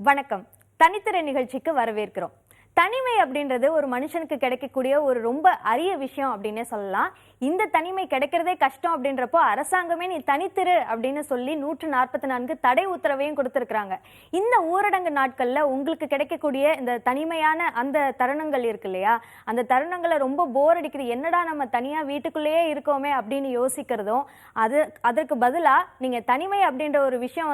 வணக்கம். தனித்திரை நிகழ்ச்சிக்கு வரவேற்கிறோம். தனிமை அப்படின்றது ஒரு மனுஷனுக்கு கிடைக்கக்கூடிய ஒரு ரொம்ப அரிய விஷயம் அப்படின்னே சொல்லலாம். இந்த தனிமை கிடைக்கிறதே கஷ்டம் அப்படின்றப்போ அரசாங்கமே நீ தனித்திரு அப்படின்னு சொல்லி 144 தடை உத்தரவையும் கொடுத்திருக்கிறாங்க. இந்த ஊரடங்கு நாட்கள்ல உங்களுக்கு கிடைக்கக்கூடிய இந்த தனிமையான அந்த தருணங்கள் இருக்கு இல்லையா, அந்த தருணங்களை ரொம்ப போர் அடிக்குது, என்னடா நம்ம தனியா வீட்டுக்குள்ளேயே இருக்கோமே அப்படின்னு யோசிக்கிறதும், அதற்கு பதிலா நீங்க தனிமை அப்படின்ற ஒரு விஷயம்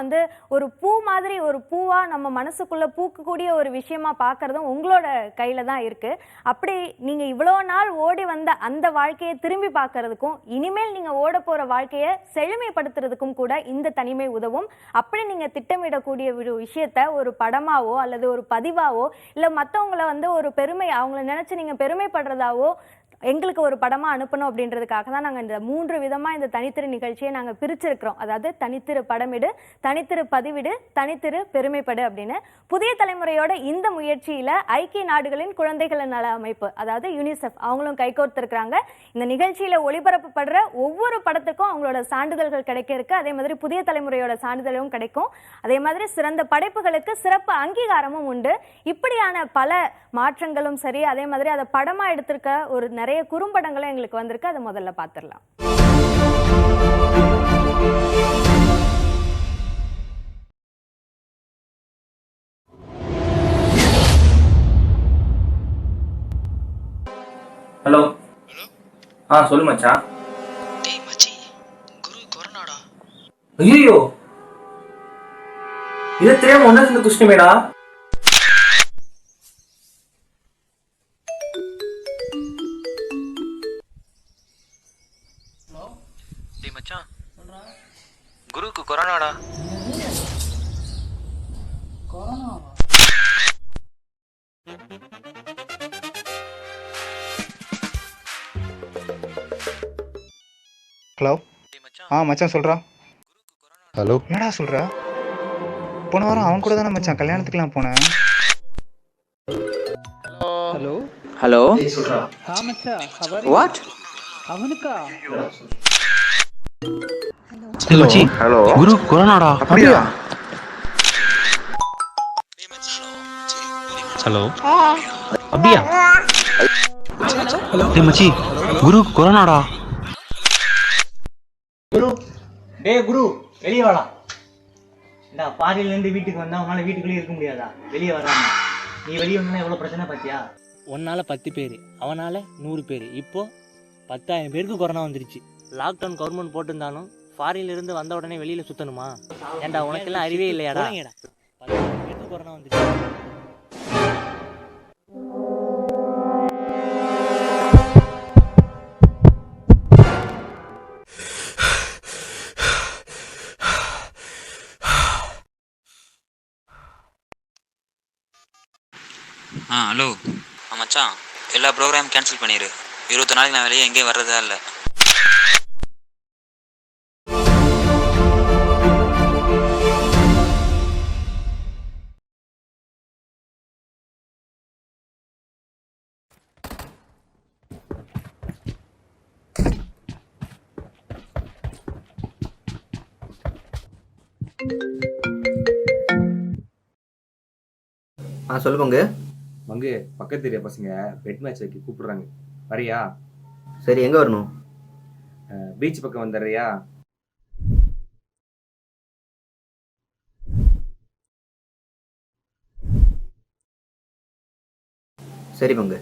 ஒரு பூ மாதிரி, ஒரு பூவா நம்ம மனசுக்குள்ள பூக்கக்கூடிய ஒரு விஷயமா பார்க்கறதும் உங்களோட கையில தான் இருக்கு. அப்படி நீங்க இவ்வளவு நாள் ஓடி வந்த அந்த வாழ்க்கையை திரும்பி பார்க்கறதுக்கும் இனிமேல் நீங்க ஓட போற வாழ்க்கையை செழுமைப்படுத்துறதுக்கும் கூட இந்த தனிமை உதவும். அப்படி நீங்க திட்டமிடக்கூடிய ஒரு விஷயத்த ஒரு படமாவோ அல்லது ஒரு பதிவாவோ இல்ல மற்றவங்களை ஒரு பெருமை, அவங்கள நினைச்சு நீங்க பெருமைப்படுறதாவோ எங்களுக்கு ஒரு படமா அனுப்பணும் அப்படின்றதுக்காக தான் நாங்கள் இந்த 3 விதமா இந்த தனித்திரு நிகழ்ச்சியை நாங்கள் பிரிச்சிருக்கிறோம். அதாவது தனித்திரு படமிடு, தனித்திரு பதிவிடு, தனித்திரு பெருமைப்படு அப்படின்னு. புதிய தலைமுறையோட இந்த முயற்சியில ஐக்கிய நாடுகளின் குழந்தைகள் நல அமைப்பு, அதாவது யூனிசெஃப், அவங்களும் கைகோர்த்திருக்கிறாங்க. இந்த நிகழ்ச்சியில ஒளிபரப்பப்படுற ஒவ்வொரு படத்துக்கும் அவங்களோட சான்றிதழ்கள் கிடைக்க இருக்கு. அதே மாதிரி புதிய தலைமுறையோட சான்றிதழும் கிடைக்கும். அதே மாதிரி சிறந்த படைப்புகளுக்கு சிறப்பு அங்கீகாரமும் உண்டு. இப்படியான பல மாற்றங்களும் சரி, அதே மாதிரி அதை படமா எடுத்திருக்க ஒரு நிறைய குறும்படங்களும் எங்களுக்கு வந்திருக்கு. அதை முதல்ல பார்த்துடலாம். ஹலோ. சொல்லு மச்சான். டேய் மச்சி, குரு கொரோனாடா. ஐயோ, இது தெரியாம ஒண்ணா சேர்ந்து குஷ்டமேடா. டேய் மச்சான், குருக்கு கொரோனாடா. ஹலோ. மச்சான் சொல்கிறா. ஹலோ. என்னடா சொல்கிற? போன வாரம் அவன் கூட தானே மச்சான் கல்யாணத்துக்குலாம் போனேன். Hello hello. சொல்றா. வாட்? அவனுக்கா? ஹலோ. ஹலோ. குரு கொரோனாடா. அப்படியா? ஹலோ. அப்படியா? டேய் மச்சி, குரு கொரோனாடா. குரு, டேய் குரு, வெளியே வாடா. இந்த பாரியில இருந்து வீட்டுக்கு வந்தா உன்னால வீட்டுக்குள்ளேயே இருக்க முடியாதா? வெளியே வராம நீ வெளியே வந்தா எவ்வளவு பிரச்சனை பாத்தியா? ஒன்னால 10 பேர், அவனால 100 பேர், இப்போ 10,000 பேருக்கு கொரோனா வந்துருச்சு. லாக்டவுன் கவர்மெண்ட் போட்டிருந்தாலும் ஃபாரின்ல இருந்து வந்த உடனே வெளியில சுத்தணுமா? ஏண்டா உனக்கெல்லாம் அறிவே இல்லையாடா? 10,000 பேருக்கு கொரோனா வந்துருச்சு. ஹலோ மச்சான், எல்லா ப்ரோக்ராம் கேன்சல் பண்ணிடு. 20 நாளைக்கு நான் வெளியே எங்கேயும் வர்றதா இல்லை. சொல்லு பங்கு. பங்கு, பக்கத்து ஏரியா பசங்க பெட் மேட்ச் வைக்க கூப்பிடுறாங்க, வரியா? சரி, எங்க வரணும்? பீச் பக்கம் வந்துடுறியா? சரி பங்கு.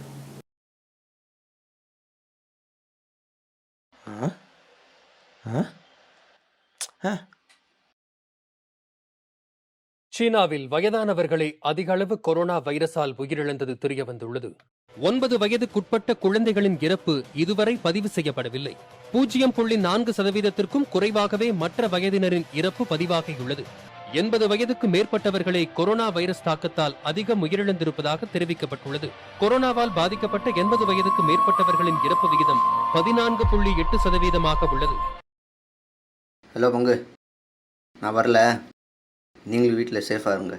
சீனாவில் வயதானவர்களை அதிக அளவு கொரோனா வைரஸால் உயிரிழந்தது தெரியவந்துள்ளது. 9 வயதுக்குட்பட்ட குழந்தைகளின் இறப்பு இதுவரை பதிவு செய்யப்படவில்லை. 0.4%க்கும் குறைவாகவே மற்ற வயதினரின் இறப்பு பதிவாகியுள்ளது. 80 வயதுக்கு மேற்பட்டவர்களே கொரோனா வைரஸ் தாக்கத்தால் அதிகம் உயிரிழந்திருப்பதாக தெரிவிக்கப்பட்டுள்ளது. கொரோனாவால் பாதிக்கப்பட்ட 80 வயதுக்கு மேற்பட்டவர்களின் இறப்பு விகிதம் 14.8% உள்ளது. ஹலோ பங்கு, நான் வரல. நீங்களும் வீட்டில் சேஃபாக இருங்க.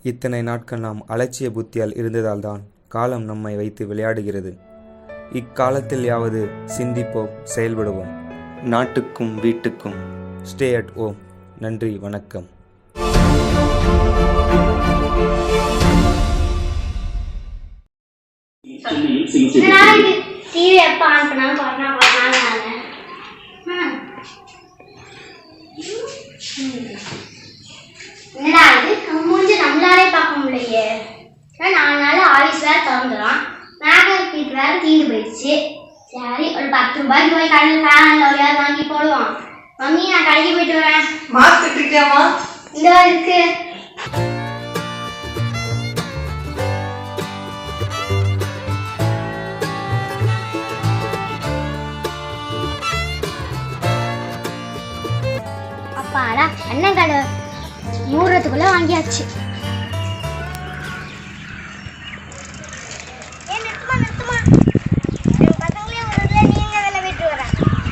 இத்தனை நாட்கள் நாம் அலட்சிய புத்தியால் இருந்ததால்தான் காலம் நம்மை வைத்து விளையாடுகிறது. இக்காலத்தில் யாவது சிந்திப்போம், செயல்படுவோம். நாட்டுக்கும் வீட்டுக்கும் ஸ்டே அட் ஹோம். நன்றி, வணக்கம். என்னடா இது மூஞ்சி நம்மளாலே பார்க்க முடியலையே. 4 நாள் ஆஃபீஸ் வேற திறந்துடும், மேக்கப் கிட் வேற தீர்ந்து போயிடுச்சு. சரி ஒரு 10 ரூபாய்க்கு போய் கடையில் ஃபேன் ஒரையாவது வாங்கி போடுவோம். மம்மி நான் கடைக்கு போயிட்டு வரேன். மாஸ்க் இருக்கியாமா? இந்த இருக்கு. அப்பாடா அண்ணன் கடை மூடுறதுக்குள்ள வாங்கியாச்சு.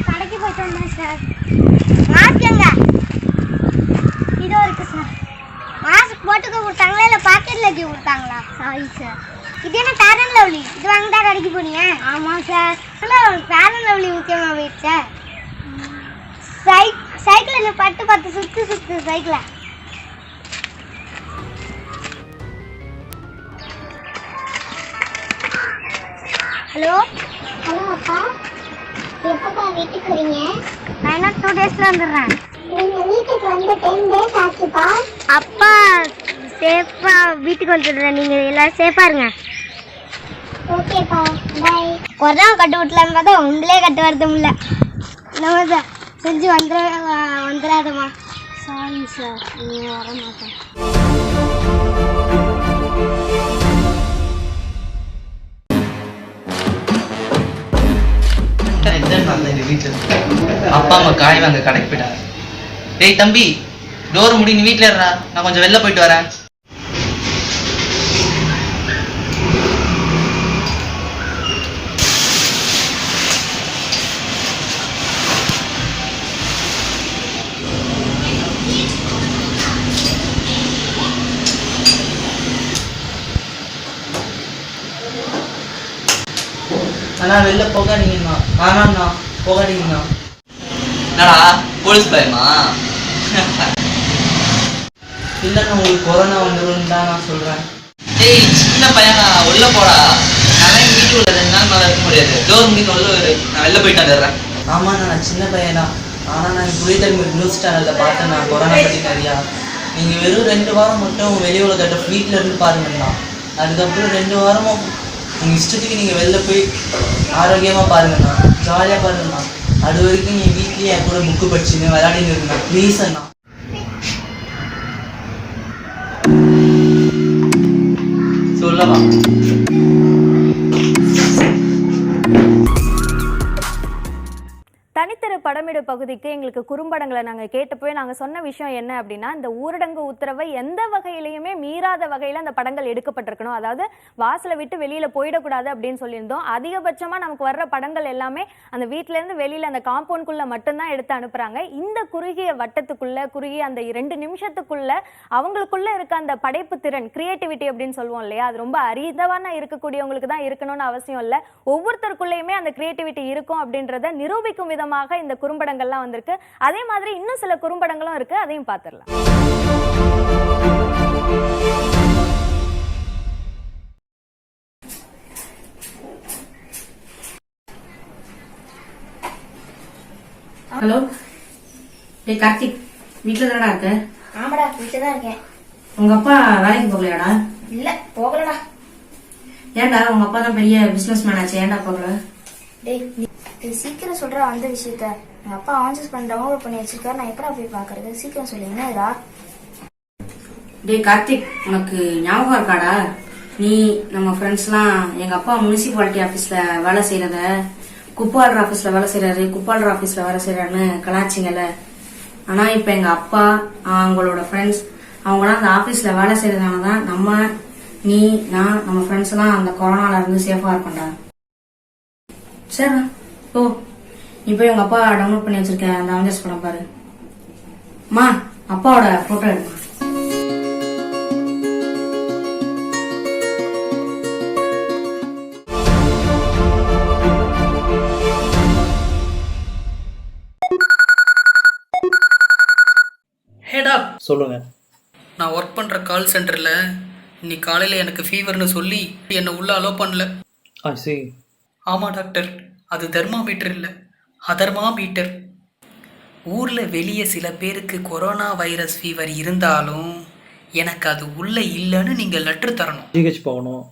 கடைக்கு போயிட்டு வந்தேன் சார். மாஸ்க் எங்க? இதோ இருக்கு சார். மாஸ்க் போட்டுக்க கொடுத்தாங்களா இல்லை பாக்கெட்ல வச்சு கொடுத்தாங்களா? Sorry sir. இது என்ன ஃபேர் அண்ட் லவ்லி? இது வாங்கிட்டா கடைக்கு போனீங்க? ஆமாம் சார். ஃபேர் அண்ட் லவ்லி முக்கியமாக போயிடுச்சு சார். சைக்கிளில் பட்டு சுத்து சைக்கிள. ஹலோ அப்பா, எப்பப்பா வீட்டுக்கு வரீங்க? நான் 2 டேஸ்ல வந்துடுறேன். நீங்க வீட்டுக்கு வந்து 10 டேஸ் ஆச்சுப்பா. அப்பா சேஃபா வீட்டுக்கு வந்துடுறேன். நீங்க எல்லாரும் சேஃபா இருங்க. ஓகேப்பா, பை. கொரோனா கட்டு விட்டலான்னு பார்த்தா உங்களே கட்டு வரது முடியல. நம்ம சார் செஞ்சு வந்துடாதம்மா. சாரி சார், நீங்க வர மாட்டேன். அப்பா அம்மா காய் வாங்க கடைக்கு போயிட்டாங்க. டேய் தம்பி, டோர் முடி, நீ வீட்டுல இருடா, நான் கொஞ்சம் வெளில போயிட்டு வரேன். அண்ணா வெளில போகாதீங்கண்ணா. ஆனாண்ணா போகாதீங்கண்ணா. என்னடா போலீஸ் பயமா? இல்லைண்ணா, உங்களுக்கு கொரோனா வந்துடும் தான் நான் சொல்றேன். டேய் சின்ன பையனா, உள்ள போடா. நான் வீட்டுக்குள்ள 2 நாள் மேலே இருக்க முடியாது. டோர் முடிந்து உள்ள நான் வெளில போயிட்டு வந்துடுறேன். ஆமாண்ணா, நான் சின்ன பையனா. ஆனால் நான் புரிதல் நியூஸ் சேனலில் பார்த்தேன் நான் கொரோனா பற்றி நிறையா. நீங்கள் வெறும் 2 வாரம் மட்டும் வெளி உலகத்தை வீட்டில் இருந்து பாருங்கண்ணா. அதுக்கப்புறம் 2 வாரமும் உங்கள் இஷ்டத்துக்கு நீங்கள் வெளில போய் ஆரோக்கியமாக பாருங்கண்ணா, ஜாலியாக பாருங்கண்ணா. அது வரைக்கும் நீ வீட்லேயே என் கூட புக்கு படிச்சுன்னு விளையாடின்னு இருக்குண்ணா. ப்ளீஸ் அண்ணா. சொல்லவா? தனித்திரு படமிடு பகுதிக்கு எங்களுக்கு குறும்படங்களை நாங்கள் கேட்டப்போய் நாங்கள் சொன்ன விஷயம் என்ன அப்படின்னா, இந்த ஊரடங்கு உத்தரவை எந்த வகையிலையுமே மீறாத வகையில் அந்த படங்கள் எடுக்கப்பட்டிருக்கணும். அதாவது வாசலை விட்டு வெளியில் போயிடக்கூடாது அப்படின்னு சொல்லியிருந்தோம். அதிகபட்சமாக நமக்கு வர்ற படங்கள் எல்லாமே அந்த வீட்டிலேருந்து வெளியில் அந்த காம்பவுண்ட்குள்ளே மட்டும்தான் எடுத்து அனுப்புகிறாங்க. இந்த குறுகிய வட்டத்துக்குள்ளே, குறுகிய அந்த 2 நிமிஷத்துக்குள்ளே அவங்களுக்குள்ளே இருக்க அந்த படைப்பு திறன், கிரியேட்டிவிட்டி அப்படின்னு சொல்லுவோம் இல்லையா, அது ரொம்ப அரிதவான இருக்கக்கூடியவங்களுக்கு தான் இருக்கணும்னு அவசியம் இல்லை. ஒவ்வொருத்தருக்குள்ளேயுமே அந்த கிரியேட்டிவிட்டி இருக்கும் அப்படின்றத நிரூபிக்கும் விதமாக இந்த குறும்படங்கள்லாம் வந்திருக்கு. அதே மாதிரி இன்னும் சில குறும்படங்களும் இருக்கு, அதையும் பார்த்துடலாம். ஹலோ, டேய் கார்த்திக், வீட்ல தானடா இருக்க? ஆமாடா, வீட்ல தான் இருக்கேன். உங்க அப்பா வேலைக்கு போகலையாடா? இல்ல, போகலடா. ஏன்டா, உங்க அப்பா தான் பெரிய பிசினஸ் மேன் ஆச்சு, ஏன்டா போகல? டேய் சீக்கிரம் சொல்ற அந்த விஷயத்த. எங்க அப்பா ஆன்சர்ஸ் பண்ண டவுன்லோட் பண்ணி வச்சிருக்காரு, நான் எப்படா போய் பாக்குறது? சீக்கிரம் சொல்லு, என்னடா? டேய் கார்த்திக், உனக்கு ஞாபகம் இருக்காடா? நீ நம்ம ஃப்ரெண்ட்ஸ்லாம் எங்க அப்பா முனிசிபாலிட்டி ஆபீஸ்ல வேலை செய்யறத, குப்பாளர் ஆபீஸ்ல வேலை செய்யறாரு, குப்பாளர் ஆபீஸ்ல வேலை செய்யறாருன்னு கலாச்சிங்கல்ல. ஆனா இப்ப எங்க அப்பா, அவங்களோட ஃப்ரெண்ட்ஸ், அவங்களாம் அந்த ஆபீஸ்ல வேலை செய்யறதுனாலதான் நம்ம, நீ, நான், நம்ம ஃப்ரெண்ட்ஸ் எல்லாம் அந்த கொரோனால இருந்து சேஃபா இருக்கோம்டா. சரிண்ணா, ஓ நீ போய் உங்க அப்பா டவுன்லோட் பண்ணி வச்சிருக்க அந்த அவெஞ்சர்ஸ் படம் பாரு. அம்மா, அப்பாவோட போட்டோ எடுமா. சொல்லுங்க. நான் ஒர்க் பண்ணுற கால் சென்டரில் இன்னைக்கு காலையில் எனக்கு ஃபீவர்னு சொல்லி என்னை உள்ளே அலோவ் பண்ணல. ஐ சி. ஆமாம் டாக்டர், அது தெர்மாமீட்டர் இல்லை, அதர்மாமீட்டர். ஊரில் வெளியே சில பேருக்கு கொரோனா வைரஸ் ஃபீவர் இருந்தாலும் எனக்கு அது உள்ளே இல்லைன்னு நீங்கள் லெட்டர் தரணும். ஜிஹெச் போகணும்.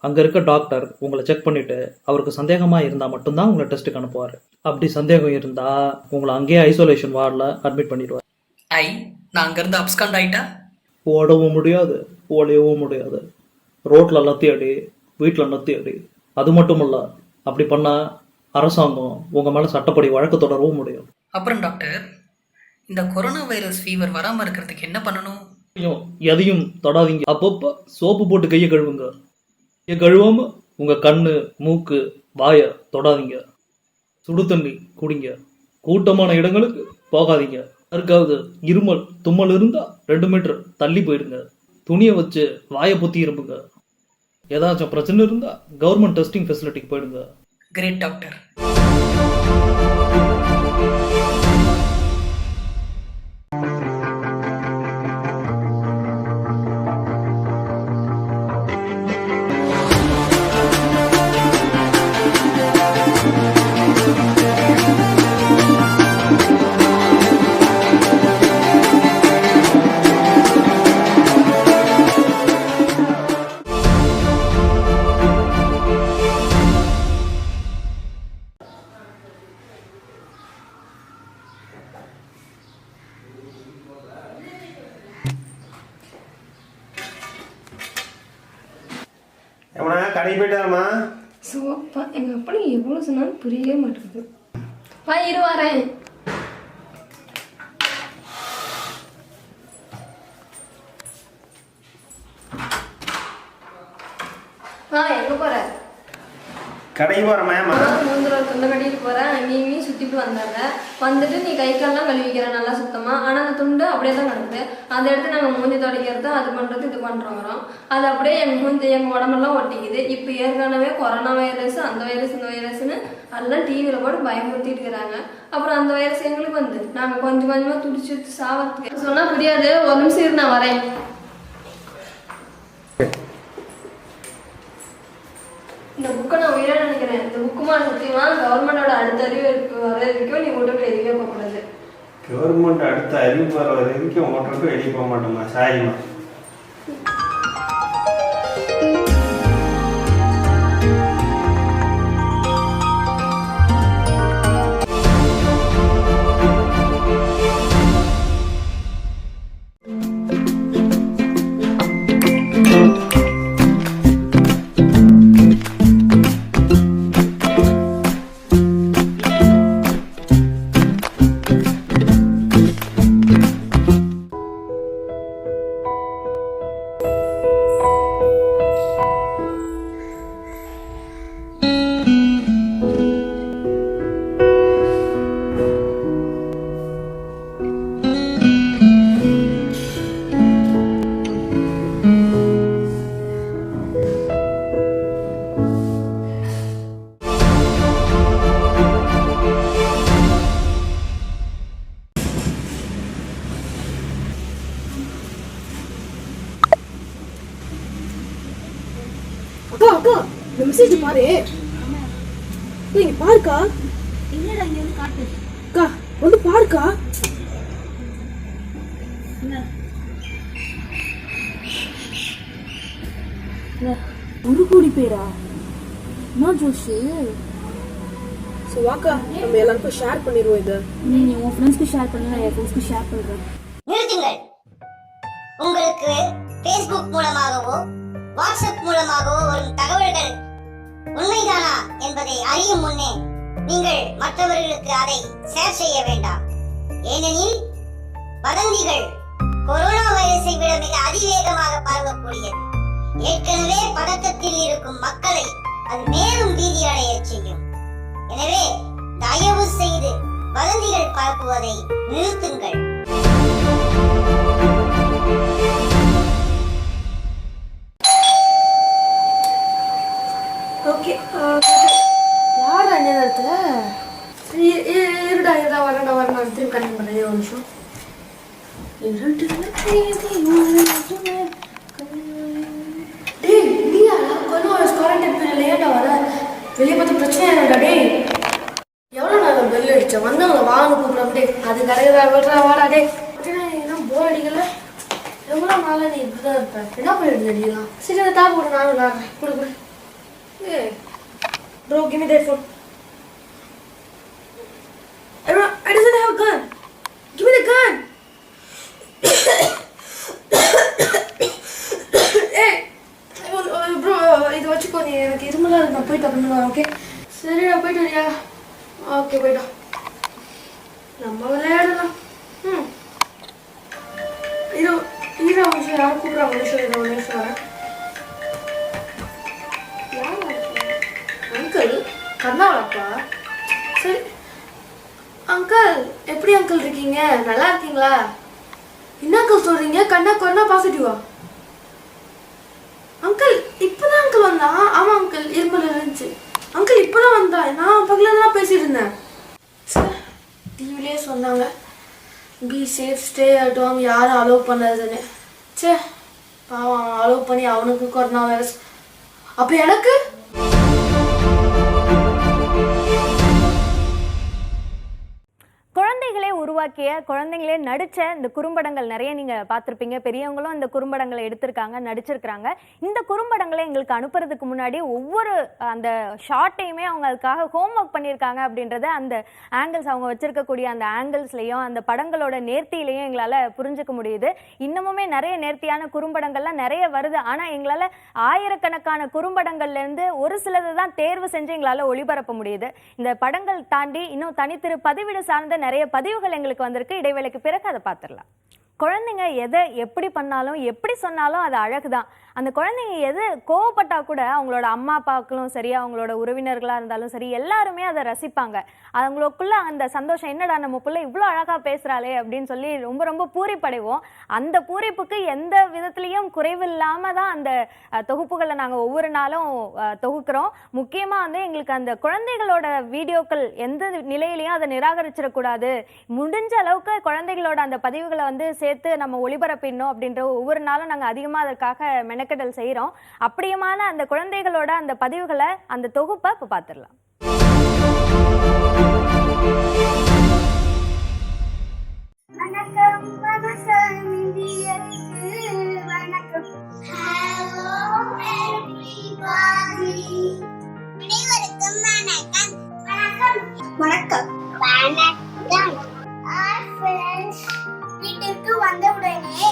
அங்கே இருக்க டாக்டர் உங்களை செக் பண்ணிவிட்டு அவருக்கு சந்தேகமாக இருந்தால் மட்டும்தான் உங்களை டெஸ்ட்டுக்கு அனுப்புவார். அப்படி சந்தேகம் இருந்தால் உங்களை அங்கேயே ஐசோலேஷன் வார்டில் அட்மிட் பண்ணிடுவார். நான் அங்கேருந்து அப்ஸ்காண்ட் ஆகிட்டா ஓடவும் முடியாது, ஓடையவும் முடியாது. ரோட்டில் நத்தி அடி, வீட்டில் நத்தி அடி. அது மட்டும் இல்லை, அப்படி பண்ணால் அரசாங்கம் உங்கள் மேலே சட்டப்படி வழக்கு தொடரவும் முடியும். அப்புறம் டாக்டர், இந்த கொரோனா வைரஸ் ஃபீவர் வராமல் இருக்கிறதுக்கு என்ன பண்ணணும்? எதையும் தொடாதீங்க. அப்பப்போ சோப்பு போட்டு கையை கழுவுங்க. கையை கழுவாமல் உங்கள் கண், மூக்கு, வாயை தொடாதீங்க. சுடு தண்ணி குடிங்க. கூட்டமான இடங்களுக்கு போகாதீங்க. யாருக்காவது இருமல், தும்மல் இருந்தால் 2 மீட்டர் தள்ளி போயிடுங்க. துணியை வச்சு வாயை பொத்தி இருப்புங்க. ஏதாச்சும் பிரச்சனை இருந்தால் கவர்மெண்ட் டெஸ்டிங் ஃபெசிலிட்டிக்கு போயிடுங்க. Great doctor. கடைக்கு போயிட்டு வரமா? சோப்பா எங்கள் அப்பா எவ்வளோ சொன்னாலும் புரியவே மாட்டேங்குது. இரு வரேன். எங்கே போகிற? கடைக்கு போகிறேன். மூந்திர தொண்டை கட்டிட்டு போகிறேன். அங்கேயும் சுற்றிட்டு வந்தாங்க. வந்துட்டு நீ கை கால்லாம் கழுவிக்கிற நல்லா சுத்தமாக. ஆனால் அந்த துண்டு அப்படியே தான் கிடக்குது. அதை எடுத்து நாங்கள் மூஞ்சி துடைக்கிறது, அது பண்ணுறது, இது பண்ணுறோங்கிறோம். அது அப்படியே எங்கள் உடம்பெல்லாம் ஒட்டிக்குது. இப்போ ஏற்கனவே கொரோனா வைரஸ், அந்த வைரஸ், இந்த வைரஸ்ன்னு எல்லாம் டிவியில் போட்டு பயமுறுத்திட்டு இருக்கிறாங்க. அப்புறம் அந்த வைரஸ் எங்களுக்கு வந்து நாங்கள் கொஞ்சம் கொஞ்சமாக துடிச்சு சாவறதுக்கு சொன்னால் புரியாது. ஒரு நிமிஷம் இரு, நான் வரேன். இந்த புக்கை நான் உயிராக நினைக்கிறேன். இந்த புக்குமா சத்தியமா கவர்மெண்டோட அடுத்த அறிவு வர வரைக்கும் நீ வீட்டுக்குள்ள எதுவுமே போகக்கூடாது. கவர்மெண்ட் அடுத்த அறிவு வர வரைக்கும் ஓட்டருக்கு வெளியே போக மாட்டோமா? சாரிம்மா. அக்கா இந்த மெசேஜ் பாரு. நீ பாருக்கா. என்னடா இங்க வந்து காட்டு. அக்கா வந்து பாருக்கா. ஒரு கோடி பேரா? என்ன ஜோஷு? சோ வாக்கா நம்ம எல்லாருக்கும் ஷேர் பண்ணிடுவோம். இதை நீ உன் ஃப்ரெண்ட்ஸ்க்கு ஷேர் பண்ணு, நான் என் ஃப்ரெண்ட்ஸ்க்கு ஷேர் பண்றேன். நிறுத்துங்கள். உங்களுக்கு Facebook மூலமாகவோ வாட்ஸ்அப் மூலமாகவோ வரும் தகவல்கள் உண்மைதானா என்பதை அறியும் முன்னே நீங்கள் மற்றவர்களுக்கு அதை ஷேர் செய்ய வேண்டாம். ஏனெனில் வதந்திகள் கொரோனா வைரஸை விட மிக அதிவேகமாக பரவக்கூடியது. ஏற்கனவே பதட்டத்தில் இருக்கும் மக்களை அது மேலும் பீதியடைய செய்யும். எனவே தயவு செய்து வதந்திகள் பரப்புவதை நிறுத்துங்கள். ஓகே யார் அண்ணே நேரத்துல? இருடா வரேன் திரும்பி கண்டிப்பாக பண்ணேன். ஒரு நிமிஷம் வெளியே பார்த்து பிரச்சனை இல்லைடா டேய். எவ்வளோ நாள் பெல் அடிச்சேன் வந்தவங்கள வாங்க கூப்பிடாம டே அது கிடைக்கிறா விடுறா வாடா டே. என்ன போர் அடிக்கல எவ்வளோ நாளாக நீ இப்படிதான் இருப்பேன். என்ன பண்ணிட்டு அடிக்கலாம். சரி அந்த டாப் போடு நானும் விளாட்றேன். கொடு ஏ bro give me that phone. I doesn't have a gun. Give me the gun. Hey, bro, இது வச்சுக்கோ நீ எனக்கு இருமலா இருக்கு நான் போயிட்டு அப்புறமா வரேன் ஓகே. சரிடா போயிட்டு வரியா? ஓகே போயிட்டோம். நம்ம விளையாடலாம். இது அவங்க யாரும் கூப்பிட்றாங்க ஒரு நிமிஷம் வரேன். அங்கிள் கண்ணாவளாப்பா. சரி அங்கிள் எப்படி அங்கிள் இருக்கீங்க? நல்லா இருக்கீங்களா? என்ன அங்கிள் சொல்றீங்க? கண்ணா பாசிட்டிவா? அங்கிள் இப்பதான் அங்கிள் வந்தான். ஆமா அங்கிள் இருமல் இருந்துச்சு. அங்கிள் இப்பதான் வந்தான். நான் பக்கத்துலதான் பேசிட்டு இருந்தேன். டிவிலே சொன்னாங்க be safe stay at home யாரும் அலோவ் பண்ணாதுன்னு. சே பாவம் அலோவ் பண்ணி அவனுக்கு கொரோனா வைரஸ். அப்ப எனக்கு குழந்தைகளே உருவாக்கிய குழந்தைங்களே நடிச்ச இந்த குறும்படங்கள் நிறைய நீங்க பார்த்திருப்பீங்க. பெரியவங்களும் இந்த குறும்படங்களை எடுத்திருக்காங்க, நடிச்சிருக்காங்க. இந்த குறும்படங்களை எங்களுக்கு அனுப்புறதுக்கு முன்னாடி ஒவ்வொரு அந்த ஷார்ட்டையுமே அவங்க அதுக்காக ஹோம் ஒர்க் பண்ணியிருக்காங்க அப்படின்றத அந்த ஆங்கிள்ஸ் அவங்க வச்சிருக்கக்கூடிய அந்த ஆங்கிள்ஸ்லையும் அந்த படங்களோட நேர்த்தியிலையும் எங்களால் புரிஞ்சுக்க முடியுது. இன்னமுமே நிறைய நேர்த்தியான குறும்படங்கள்லாம் நிறைய வருது. ஆனால் எங்களால் ஆயிரக்கணக்கான குறும்படங்கள்லேருந்து ஒரு சிலது தான் தேர்வு செஞ்சு எங்களால் ஒளிபரப்ப முடியுது. இந்த படங்கள் தாண்டி இன்னும் தனித்திரு பதிவீடு சார்ந்த நிறைய பதிவுகள் எங்களுக்கு வந்திருக்கு. இடைவேளைக்கு பிறகு அதை பார்த்துடலாம். குழந்தைங்க எதை எப்படி பண்ணாலும் எப்படி சொன்னாலும் அது அழகுதான். அந்த குழந்தைங்க எது கோவப்பட்டா கூட அவங்களோட அம்மா அப்பாக்களும் சரி, அவங்களோட உறவினர்களாக இருந்தாலும் சரி, எல்லாருமே அதை ரசிப்பாங்க. அவங்களுக்குள்ள அந்த சந்தோஷம், என்னடா நம்ம பிள்ளை இவ்வளோ அழகாக பேசுகிறாளே அப்படின்னு சொல்லி ரொம்ப ரொம்ப பூரிப்படைவோம். அந்த பூரிப்புக்கு எந்த விதத்துலேயும் குறைவில்லாமல் தான் அந்த தொகுப்புகளை நாங்கள் ஒவ்வொரு நாளும் தொகுக்கிறோம். முக்கியமாக வந்து எங்களுக்கு அந்த குழந்தைகளோட வீடியோக்கள் எந்த நிலையிலையும் அதை நிராகரிச்சிடக்கூடாது. முடிஞ்ச அளவுக்கு குழந்தைகளோட அந்த பதிவுகளை வந்து சேர்த்து நம்ம ஒளிபரப்பிடணும் அப்படின்ற ஒவ்வொரு நாளும் நாங்கள் அதிகமாக அதற்காக மெனக்கெடல் செய்கிறோம். அப்படியமான அந்த குழந்தைகளோட அந்த பதிவுகளை, அந்த தொகுப்பை இப்போ பார்த்துடலாம். வணக்கம் வணக்கம் வணக்கம். Hello everybody. அனைவருக்கும் வணக்கம். வணக்கம் வணக்கம் வணக்கம். Hi friends. வீட்டிற்கு வந்தவுடனே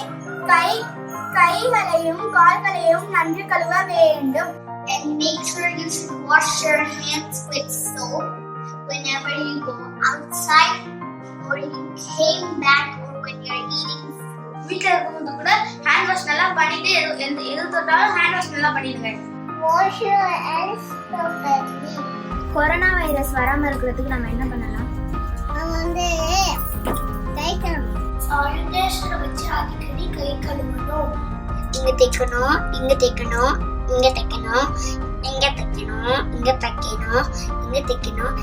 கைகளையும் கால்களையும் நன்கு கழுவ வேண்டும். And make sure you should wash your hands with soap whenever you go outside or you came back or when you're eating food. வீட்ல இருக்கும்போது கூட ஹேண்ட் வாஷ் நல்லா பண்ணிட்டு எது தொட்டாலும் ஹேண்ட் வாஷ் நல்லா பண்ணிடுங்க. Wash your hands properly. Corona virus வராம இருக்கிறதுக்கு நம்ம என்ன பண்ணலாம்? நம்ம வந்து கை கழுவணும். சானிடைசர் வச்சு அடிக்கடி கை கழுவணும். இங்க தேய்க்கணும், இங்க தேய்க்கணும், இங்க தைக்கணும், இங்க தைக்கணும், இங்க தைக்கணும், இங்க தைக்கணும்.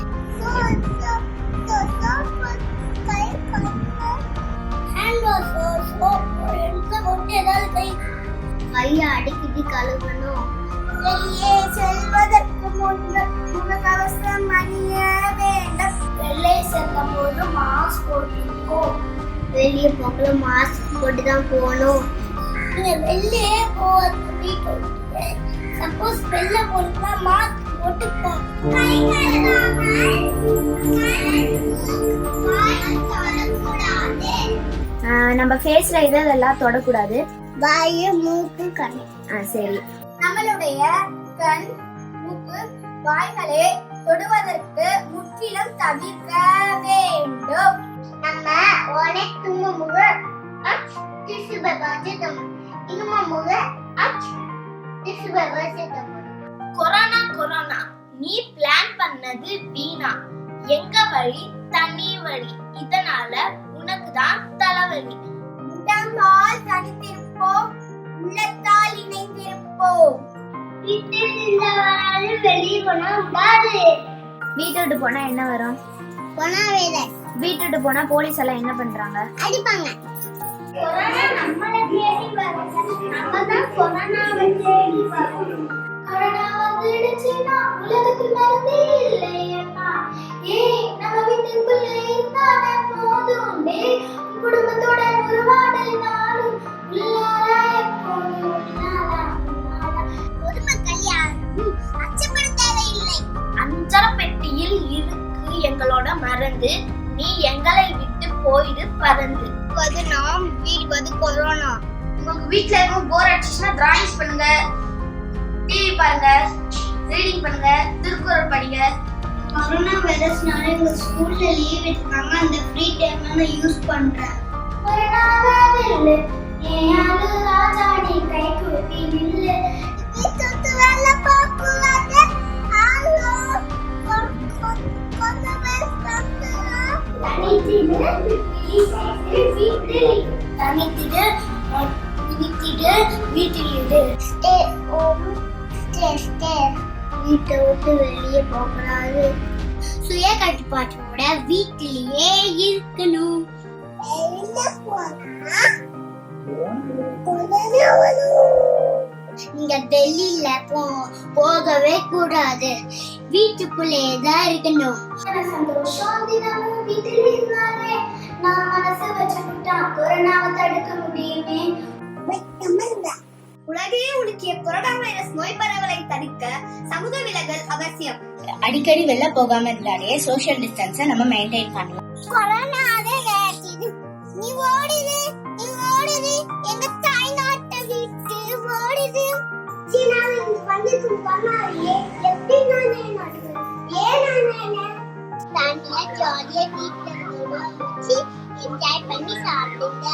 கையை அடிக்கடி கழுவணும். வெளியே செல்வதற்கு முன்பு முகக்கவசம் அணிய வேண்டும். வெளியே செல்லும் போது மாஸ்க் போட்டுக்கோ. வெளியே போகல மாஸ்க் போட்டு தான் போகணும். நீங்க வெளியே போறது வீட்டு சப்போஸ் வெளில போறதுனா மாஸ்க் போட்டுக்கோ. நம்ம ஃபேஸ்ல இதெல்லாம் தொடக்கூடாது. வாய், மூக்கு, கண். சரி. நம்மளுடைய கண், மூக்கு, வாய்களை தொடுவதற்கு முற்றிலும் தவிர்க்க வேண்டும். நம்ம ஒரே தும்ம முக டிஷ்யூ பேப்பர் வச்சு இன்னும் முக டிஷ்யூ பேப்பர் வச்சு கொரோனா நீ பிளான் பண்ணது வீணா. எங்க வழி தனி வழி, இதனால உனக்கு தான் தலைவலி. உடம்பால் தனித்திருப்போம், உள்ளத்தால் இணைந்திருப்போம். வீட்டில் இருந்தவராலும் வெளியே போனா விடாது. வீட்டை விட்டு போனா என்ன வரும்? போனா வேலை. வீட்டு விட்டு போனா போலீஸ் எல்லாம் என்ன பண்றாங்க? அடிப்பாங்க. கொரோனாவை தேடி வரும். கொரோனா வந்துடுச்சுன்னா உலகத்தில் மருந்தே இல்லையம்மா. ஏய் நம்ம வீட்டுக்குள்ளே இருந்தானே போதுண்டே. குடும்பத்தோட உருவாடல் நாளும் உள்ளாரா எப்போது உள்ளாரா. பொதுமக்கள் யாரும் அச்சப்பட தேவையில்லை. அஞ்சர பெட்டியில் இருக்கு எங்களோட மருந்து. நீ எங்களை விட்டு போயிடு பறந்து. அது நாம் வீழ்வது கொரோனா. உங்களுக்கு வீட்ல இருக்கும் போர் அடிச்சுன்னா டிராயிங்ஸ் பண்ணுங்க, டிவி பாருங்க, ரீடிங் பண்ணுங்க, திருக்குறள் படிங்க. கொரோனா வைரஸ்னால எங்க ஸ்கூல்ல லீவ் எடுத்தாங்க. அந்த ஃப்ரீ டைம் நான் யூஸ் பண்றேன். கொரோனாவே இல்ல ஏயாலு ராஜா நீ கை கூப்பி நில்லு. இத்தத்து வேல பாக்குவாங்க. ஹலோ கொரோனா வைரஸ் தனித்திடு வீட்டில் தனித்திடு வீட்டில் இரு. ஸ்டே ஹோம் ஸ்டே வீட்டை விட்டு வெளியே போகக்கூடாது. சுய கட்டுப்பாட்டோட வீட்டிலேயே இருக்கணும். நீங்க டெல்லியில போகவே கூடாது. வீட்டுக்குள்ளேயே தான் இருக்கணும். சந்தோஷம் தினமும் வீட்டில் இருந்தாலே நான் மனசு வச்சுக்கிட்டா கொரோனாவை தடுக்க முடியுமே. உலகையே உலுக்கிய கொரோனா வைரஸ் நோய் பரவலை தடுக்க சமூக விலகல் அவசியம். அடிக்கடி வெளில போகாம இருந்தாலே சோஷியல் டிஸ்டன்ஸை நம்ம மெயின்டைன் பண்ணலாம். கொரோனாவே நீ ஓடுது எங்க தாய் நாட்டை விட்டு ஓடுது. சீனாவில் வந்து கொரோனாவே எப்படி நானே நடுவேன். தனியா ஜாலியா வீட்டுல வச்சு என்ஜாய் பண்ணி சாப்பிடுங்க.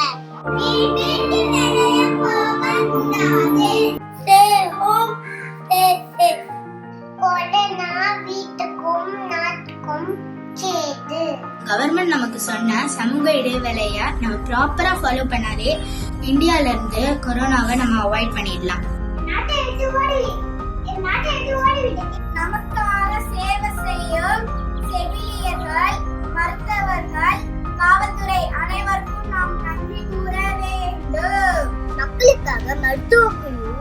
கவர்மெண்ட் நமக்கு சொன்ன சமூக இடைவேளைய நம்ம ப்ராப்பரா ஃபாலோ பண்ணாலே இந்தியால இருந்து கொரோனாவை நம்ம அவாய்ட் பண்ணிடலாம். நமக்காக சேவை செய்யும் செவிலியர்கள், மருத்துவர்கள், காவல்துறை அனைவருக்கும் நாம் நன்றி கூற வேண்டும். மக்களுக்காக மருத்துவ குழு,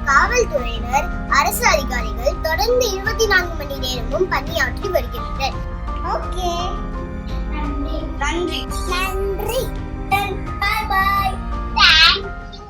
காவல்துறையினர், அரசு அதிகாரிகள் தொடர்ந்து 24 மணி நேரமும் பணியாற்றி வருகின்றனர். ஓகே, நன்றி நன்றி நன்றி. Bye bye. Thank you.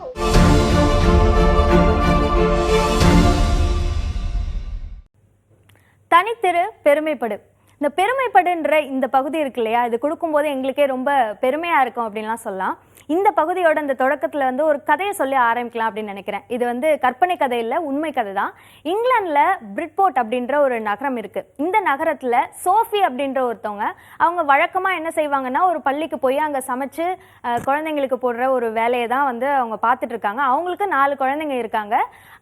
தனித்திரு பெருமைப்படு. இந்த பெருமைப்படுன்ற இந்த பகுதி இருக்கு இல்லையா, இது கொடுக்கும்போது எங்களுக்கே ரொம்ப பெருமையா இருக்கும் அப்படின்லாம் சொல்லலாம். இந்த பகுதியோட இந்த தொடக்கத்துல வந்து ஒரு கதையை சொல்லி ஆரம்பிக்கலாம் அப்படின்னு நினைக்கிறேன். இது வந்து கற்பனை கதை இல்லை, உண்மை கதை தான். இங்கிலாந்துல பிரிட்போர்ட் அப்படின்ற ஒரு நகரம் இருக்கு. இந்த நகரத்துல சோஃபி அப்படின்ற ஒருத்தவங்க, அவங்க வழக்கமா என்ன செய்வாங்கன்னா ஒரு பள்ளிக்கு போய் அங்க சமைச்சு குழந்தைங்களுக்கு போடுற ஒரு வேலையை தான் வந்து அவங்க பார்த்துட்டு இருக்காங்க. அவங்களுக்கு 4 குழந்தைங்க இருக்காங்க.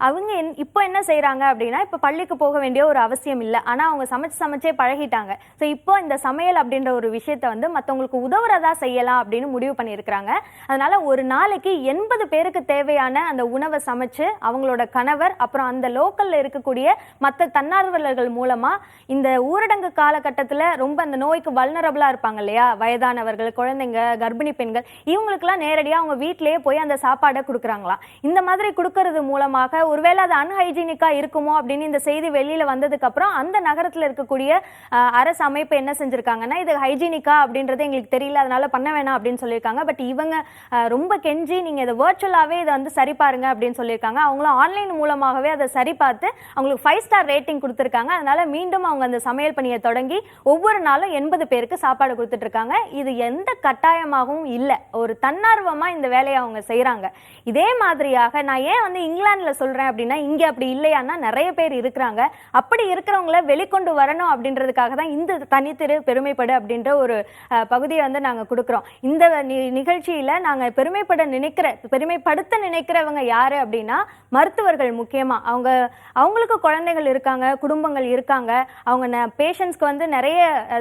அவங்க இப்போ என்ன செய்யறாங்க அப்படின்னா, இப்போ பள்ளிக்கு போக வேண்டிய ஒரு அவசியம் இல்லை, ஆனா அவங்க சமைச்சே பழகிட்டாங்க. ஸோ இப்போ இந்த சமையல் அப்படின்ற ஒரு விஷயத்த வந்து மற்றவங்களுக்கு உதவுறதா செய்யலாம் அப்படின்னு முடிவு பண்ணியிருக்கிறாங்க. அதனால ஒரு நாளைக்கு 80 பேருக்கு தேவையான அந்த உணவை சமைச்சு அவங்களோட கணவர் அப்புறம் அந்த லோக்கல்ல இருக்கக்கூடிய மற்ற தன்னார்வலர்கள் மூலமா இந்த ஊரடங்கு காலகட்டத்தில் ரொம்ப அந்த நோய்க்கு வல்னரபிளா இருப்பாங்க இல்லையா, வயதானவர்கள், குழந்தைங்க, கர்ப்பிணி பெண்கள், இவங்களுக்குலாம் நேரடியாக அவங்க வீட்டிலேயே போய் அந்த சாப்பாடை கொடுக்குறாங்களாம். இந்த மாதிரி கொடுக்கறது மூலமாக ஒருவேளை அது அன்ஹைஜீனிக்கா இருக்குமோ அப்படின்னு இந்த செய்தி வெளியில வந்ததுக்கு அப்புறம் அந்த நகரத்தில் இருக்கக்கூடிய அரசு அமைப்பு என்ன செஞ்சிருக்காங்கன்னா, இது ஹைஜீனிக்கா அப்படின்றது எங்களுக்கு தெரியல, அதனால பண்ண வேணாம் அப்படின்னு சொல்லியிருக்காங்க. பட் இவங்க ரொம்ப கெஞ்சி நீங்க இதை வர்ச்சுவலாவே இதை வந்து சரி பாருங்க அப்படின்னு சொல்லியிருக்காங்க. அவங்களும் ஆன்லைன் மூலமாகவே அதை சரி பார்த்து அவங்களுக்கு 5 ஸ்டார் ரேட்டிங் கொடுத்துருக்காங்க. அதனால மீண்டும் அவங்க அந்த சமையல் பணியை தொடங்கி ஒவ்வொரு நாளும் 80 பேருக்கு சாப்பாடு கொடுத்துட்டு இருக்காங்க. இது எந்த கட்டாயமாகவும் இல்லை, ஒரு தன்னார்வமா இந்த வேலையை அவங்க செய்யறாங்க. இதே மாதிரியாக நான் ஏன் வந்து இங்கிலாந்துல சொல்றேன் அப்படின்னா, இங்க அப்படி இல்லையானா நிறைய பேர் இருக்கிறாங்க. அப்படி இருக்கிறவங்கள வெளிக்கொண்டு வரணும் அப்படின்றதுக்காக தான் இந்த தனித்திரு பெருமைப்படு அப்படின்ற ஒரு பகுதியை வந்து நாங்க கொடுக்குறோம். இந்த நிகழ்ச்சியில நாங்க பெருமைப்படுத்த நினைக்கிறவங்க யாரு அப்படின்னா, மருத்துவர்கள். முக்கியமா அவங்களுக்கு குழந்தைகள் இருக்காங்க, குடும்பங்கள் இருக்காங்க. அவங்க பேஷண்ட்ஸ்க்கு வந்து நிறைய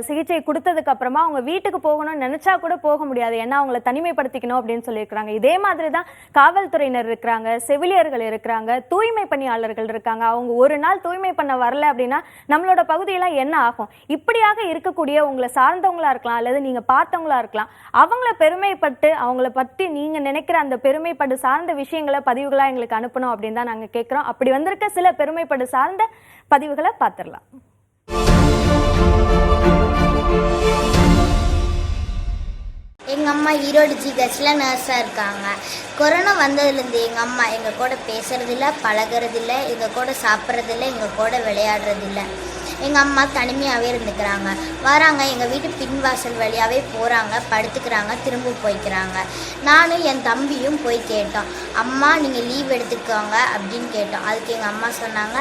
சிகிச்சை கொடுத்ததுக்கு அப்புறமா அவங்க வீட்டுக்கு போகணும்னு நினைச்சா கூட போக முடியாது, ஏன்னா அவங்களை தனிமைப்படுத்திக்கணும் அப்படின்னு சொல்லியிருக்கிறாங்க. இதே மாதிரி தான் காவல்துறையினர் இருக்கிறாங்க, செவிலியர்கள் இருக்கிறாங்க, தூய்மை பணியாளர்கள் இருக்காங்க. அவங்க ஒரு நாள் தூய்மை பண்ண வரல அப்படின்னா நம்மளோட பகுதியெல்லாம் என்ன ஆகும்? இப்படியாக இருக்கக்கூடிய உங்களை சார்ந்தவங்களா இருக்கலாம் அல்லது நீங்க பார்த்தவங்களா இருக்கலாம், அவங்கள பெருமைப்பட்டு அவங்கள பத்தி நீங்க நினைக்கிற அந்த பெருமைப்படு சார்ந்த விஷயங்களை பதிவுகளா எங்களுக்கு அனுப்பணும் அப்படின்னு தான் நாங்க கேட்கிறோம். அப்படி வந்திருக்க சில பெருமைப்படு சார்ந்த பதிவுகளை பார்த்துடலாம். எங்கள் அம்மா ஈரோடு ஜிஹெச்சில் நர்ஸாக இருக்காங்க. கொரோனா வந்ததுலேருந்து எங்கள் அம்மா எங்கள் கூட பேசுறதில்ல, பழகிறதில்ல, எங்கள் கூட சாப்பிட்றதில்ல, எங்கள் கூட விளையாடுறதில்ல. எங்கள் அம்மா தனிமையாகவே இருந்துக்கிறாங்க. வராங்க, எங்கள் வீட்டு பின்வாசல் வழியாகவே போகிறாங்க, படுத்துக்கிறாங்க, திரும்ப போய்க்கிறாங்க. நானும் என் தம்பியும் போய் கேட்டோம், அம்மா நீங்கள் லீவ் எடுத்துக்கோங்க அப்படின்னு கேட்டோம். அதுக்கு எங்கள் அம்மா சொன்னாங்க,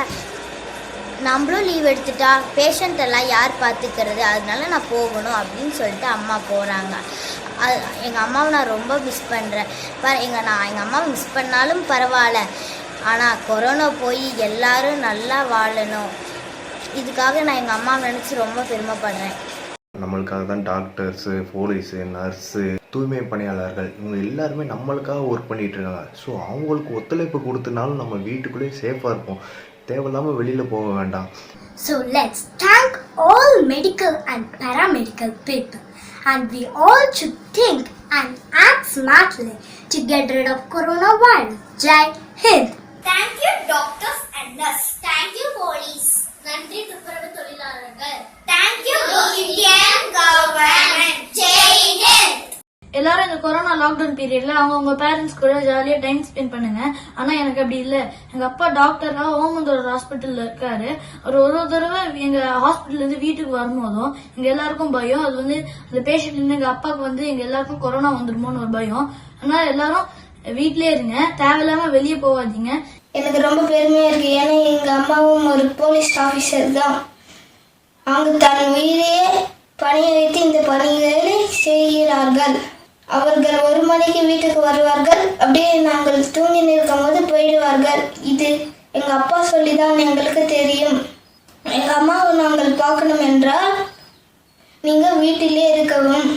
நம்மளும் லீவ் எடுத்துட்டா பேஷண்ட்டெல்லாம் யார் பார்த்துக்கிறது, அதனால நான் போகணும் அப்படின்னு சொல்லிட்டு அம்மா போகிறாங்க. எங்கள் அம்மாவை நான் ரொம்ப மிஸ் பண்ணுறேன். நான் எங்கள் அம்மாவை மிஸ் பண்ணாலும் பரவாயில்ல, ஆனால் கொரோனா போய் எல்லாரும் நல்லா வாழணும். இதுக்காக நான் எங்கள் அம்மாவை நினச்சி ரொம்ப பெருமைப்படுறேன். நம்மளுக்காக தான் டாக்டர்ஸு, போலீஸு, நர்ஸு, தூய்மை பணியாளர்கள் இவங்க எல்லாருமே நம்மளுக்காக ஒர்க் பண்ணிகிட்டு இருக்காங்க. ஸோ அவங்களுக்கு ஒத்துழைப்பு கொடுத்தனாலும் நம்ம வீட்டுக்குள்ளேயே சேஃபாக இருப்போம், தேவையில்லாமல் வெளியில் போக வேண்டாம். So let's thank all medical and paramedical people, and we all should think and act smartly to get rid of coronavirus. Jai Hind. Thank you doctors and nurses. Thank you police. நன்றி துப்புரவு தொழிலாளர்கள். Thank you Indian government. Jai Hind. எல்லாரும் இந்த corona lockdown பீரியட்ல அவங்க parents கூட ஜாலியா time spend பண்ணுங்க. ஆனா எனக்கு அப்படி இல்ல. எங்க அப்பா டாக்டரா ஓமந்தூர் ஹாஸ்பிட்டல்ல இருக்காரு. ஒரு தடவை எங்க ஹாஸ்பிட்டல்ல இருந்து வீட்டுக்கு வரும்போதும் எங்க எல்லாருக்கும் பயம். அது அந்த பேஷண்ட் எங்க அப்பாவுக்கு எங்க எல்லாருக்கும் கொரோனா வந்துடுமோன்னு ஒரு பயம். அதனால எல்லாரும் வீட்லயே இருங்க, தேவையில்லாம வெளியே போகாதீங்க. எனக்கு ரொம்ப பெருமையா இருக்கு. ஏன்னா எங்க அம்மாவும் ஒரு போலீஸ் ஆபீசர் தான். அவங்க தன் உயிரையே பணிய வைத்து இந்த பணிகளை செய்கிறார்கள். அவர்கள் 1 மணிக்கு வீட்டுக்கு வருவார்கள், அப்படியே நாங்கள் தூங்கி நிற்கும் போது போயிடுவார்கள். இது எங்க அப்பா சொல்லிதான் எங்களுக்கு தெரியும். எங்க அம்மாவை நாங்கள் பார்க்கணும் என்றால் நீங்க வீட்டிலே இருக்கவும்.